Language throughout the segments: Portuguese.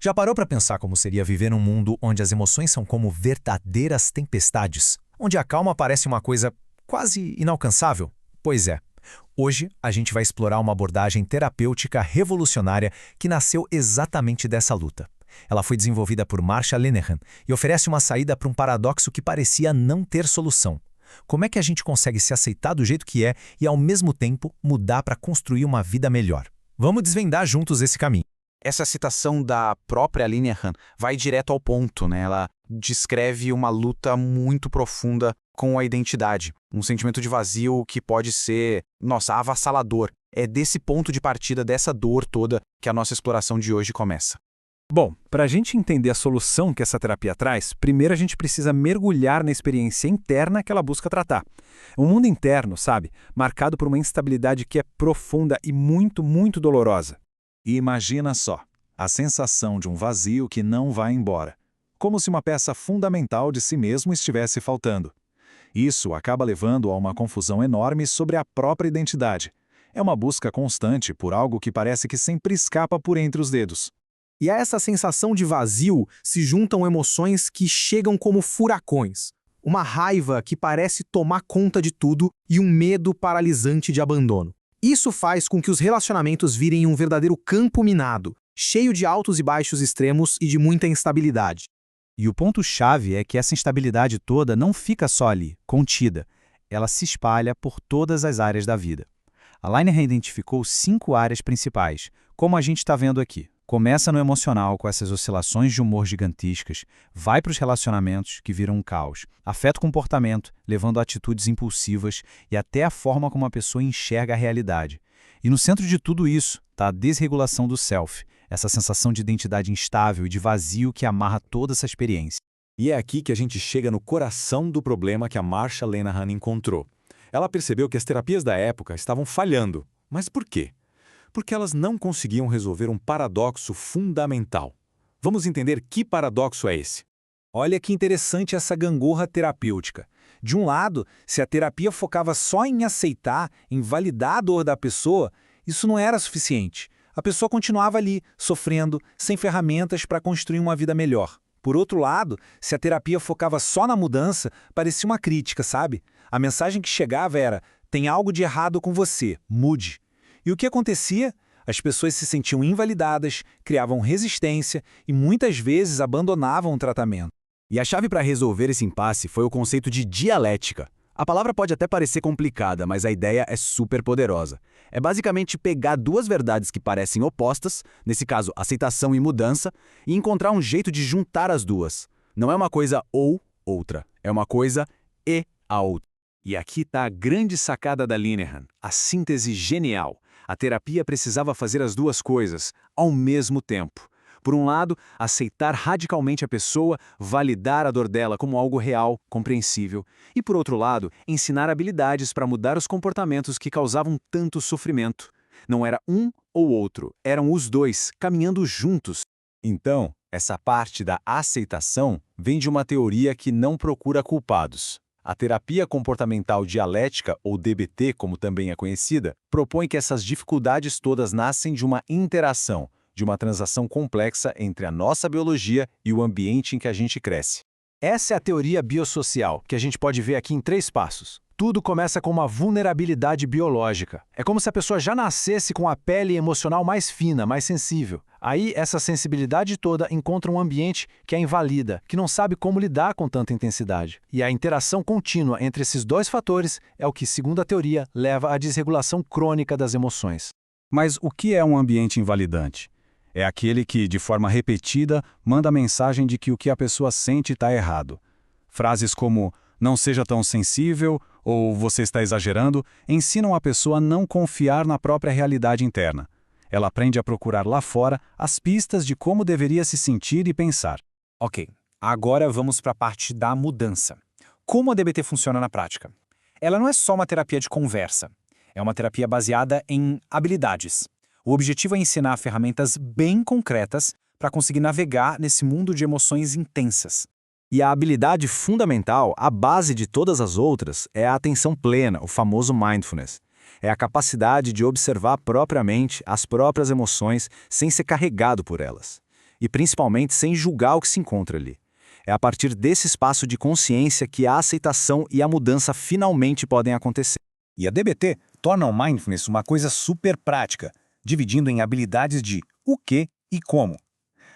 Já parou para pensar como seria viver num mundo onde as emoções são como verdadeiras tempestades? Onde a calma parece uma coisa quase inalcançável? Pois é. Hoje, a gente vai explorar uma abordagem terapêutica revolucionária que nasceu exatamente dessa luta. Ela foi desenvolvida por Marsha Linehan e oferece uma saída para um paradoxo que parecia não ter solução. Como é que a gente consegue se aceitar do jeito que é e, ao mesmo tempo, mudar para construir uma vida melhor? Vamos desvendar juntos esse caminho. Essa citação da própria Linehan vai direto ao ponto, né? Ela descreve uma luta muito profunda com a identidade, um sentimento de vazio que pode ser, avassalador. É desse ponto de partida, dessa dor toda, que a nossa exploração de hoje começa. Bom, para a gente entender a solução que essa terapia traz, primeiro a gente precisa mergulhar na experiência interna que ela busca tratar. Um mundo interno, sabe, marcado por uma instabilidade que é profunda e muito, muito dolorosa. E imagina só, a sensação de um vazio que não vai embora. Como se uma peça fundamental de si mesmo estivesse faltando. Isso acaba levando a uma confusão enorme sobre a própria identidade. É uma busca constante por algo que parece que sempre escapa por entre os dedos. E a essa sensação de vazio se juntam emoções que chegam como furacões. Uma raiva que parece tomar conta de tudo e um medo paralisante de abandono. Isso faz com que os relacionamentos virem um verdadeiro campo minado, cheio de altos e baixos extremos e de muita instabilidade. E o ponto-chave é que essa instabilidade toda não fica só ali, contida. Ela se espalha por todas as áreas da vida. A Linehan identificou 5 áreas principais, como a gente está vendo aqui. Começa no emocional, com essas oscilações de humor gigantescas, vai para os relacionamentos, que viram um caos, afeta o comportamento, levando a atitudes impulsivas e até a forma como a pessoa enxerga a realidade. E no centro de tudo isso está a desregulação do self, essa sensação de identidade instável e de vazio que amarra toda essa experiência. E é aqui que a gente chega no coração do problema que a Marsha Linehan encontrou. Ela percebeu que as terapias da época estavam falhando. Mas por quê? Porque elas não conseguiam resolver um paradoxo fundamental. Vamos entender que paradoxo é esse. Olha que interessante essa gangorra terapêutica. De um lado, se a terapia focava só em aceitar, em validar a dor da pessoa, isso não era suficiente. A pessoa continuava ali, sofrendo, sem ferramentas para construir uma vida melhor. Por outro lado, se a terapia focava só na mudança, parecia uma crítica, sabe? A mensagem que chegava era: tem algo de errado com você, mude. E o que acontecia? As pessoas se sentiam invalidadas, criavam resistência e muitas vezes abandonavam o tratamento. E a chave para resolver esse impasse foi o conceito de dialética. A palavra pode até parecer complicada, mas a ideia é super poderosa. É basicamente pegar duas verdades que parecem opostas, nesse caso aceitação e mudança, e encontrar um jeito de juntar as duas. Não é uma coisa ou outra, é uma coisa e a outra. E aqui está a grande sacada da Linehan, a síntese genial. A terapia precisava fazer as duas coisas, ao mesmo tempo. Por um lado, aceitar radicalmente a pessoa, validar a dor dela como algo real, compreensível. E por outro lado, ensinar habilidades para mudar os comportamentos que causavam tanto sofrimento. Não era um ou outro, eram os dois, caminhando juntos. Então, essa parte da aceitação vem de uma teoria que não procura culpados. A terapia comportamental dialética, ou DBT, como também é conhecida, propõe que essas dificuldades todas nascem de uma interação, de uma transação complexa entre a nossa biologia e o ambiente em que a gente cresce. Essa é a teoria biossocial, que a gente pode ver aqui em 3 passos. Tudo começa com uma vulnerabilidade biológica. É como se a pessoa já nascesse com a pele emocional mais fina, mais sensível. Aí, essa sensibilidade toda encontra um ambiente que a invalida, que não sabe como lidar com tanta intensidade. E a interação contínua entre esses 2 fatores é o que, segundo a teoria, leva à desregulação crônica das emoções. Mas o que é um ambiente invalidante? É aquele que, de forma repetida, manda a mensagem de que o que a pessoa sente está errado. Frases como "não seja tão sensível" ou "você está exagerando" ensinam a pessoa a não confiar na própria realidade interna. Ela aprende a procurar lá fora as pistas de como deveria se sentir e pensar. Ok, agora vamos para a parte da mudança. Como a DBT funciona na prática? Ela não é só uma terapia de conversa. É uma terapia baseada em habilidades. O objetivo é ensinar ferramentas bem concretas para conseguir navegar nesse mundo de emoções intensas. E a habilidade fundamental, a base de todas as outras, é a atenção plena, o famoso mindfulness. É a capacidade de observar propriamente as próprias emoções sem ser carregado por elas. e principalmente sem julgar o que se encontra ali. É a partir desse espaço de consciência que a aceitação e a mudança finalmente podem acontecer. E a DBT torna o Mindfulness uma coisa super prática, dividindo em habilidades de o que e como.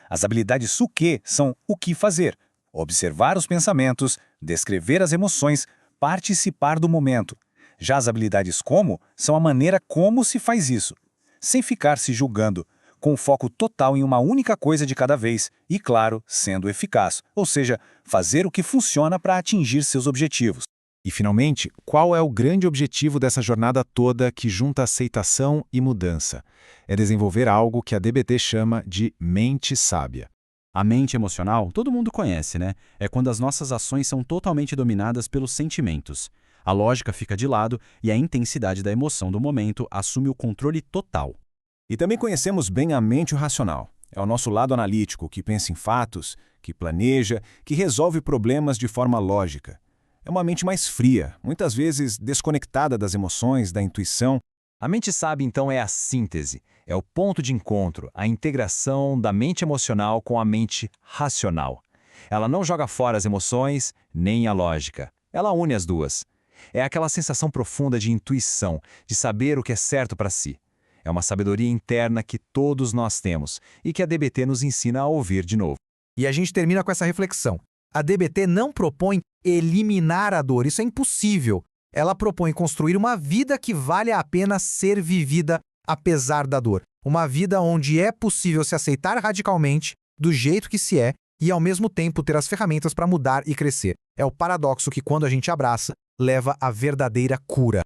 As habilidades o que são o que fazer, observar os pensamentos, descrever as emoções, participar do momento. Já as habilidades como são a maneira como se faz isso, sem ficar se julgando, com foco total em uma única coisa de cada vez e, claro, sendo eficaz, ou seja, fazer o que funciona para atingir seus objetivos. E, finalmente, qual é o grande objetivo dessa jornada toda que junta aceitação e mudança? É desenvolver algo que a DBT chama de mente sábia. A mente emocional, todo mundo conhece, né? É quando as nossas ações são totalmente dominadas pelos sentimentos. A lógica fica de lado e a intensidade da emoção do momento assume o controle total. E também conhecemos bem a mente racional. É o nosso lado analítico, que pensa em fatos, que planeja, que resolve problemas de forma lógica. É uma mente mais fria, muitas vezes desconectada das emoções, da intuição. A mente sábia, então, é a síntese, é o ponto de encontro, a integração da mente emocional com a mente racional. Ela não joga fora as emoções, nem a lógica. Ela une as duas. É aquela sensação profunda de intuição, de saber o que é certo para si. É uma sabedoria interna que todos nós temos e que a DBT nos ensina a ouvir de novo. E a gente termina com essa reflexão. A DBT não propõe eliminar a dor, isso é impossível. Ela propõe construir uma vida que vale a pena ser vivida apesar da dor. Uma vida onde é possível se aceitar radicalmente, do jeito que se é, e ao mesmo tempo ter as ferramentas para mudar e crescer. É o paradoxo que, quando a gente abraça, leva à verdadeira cura.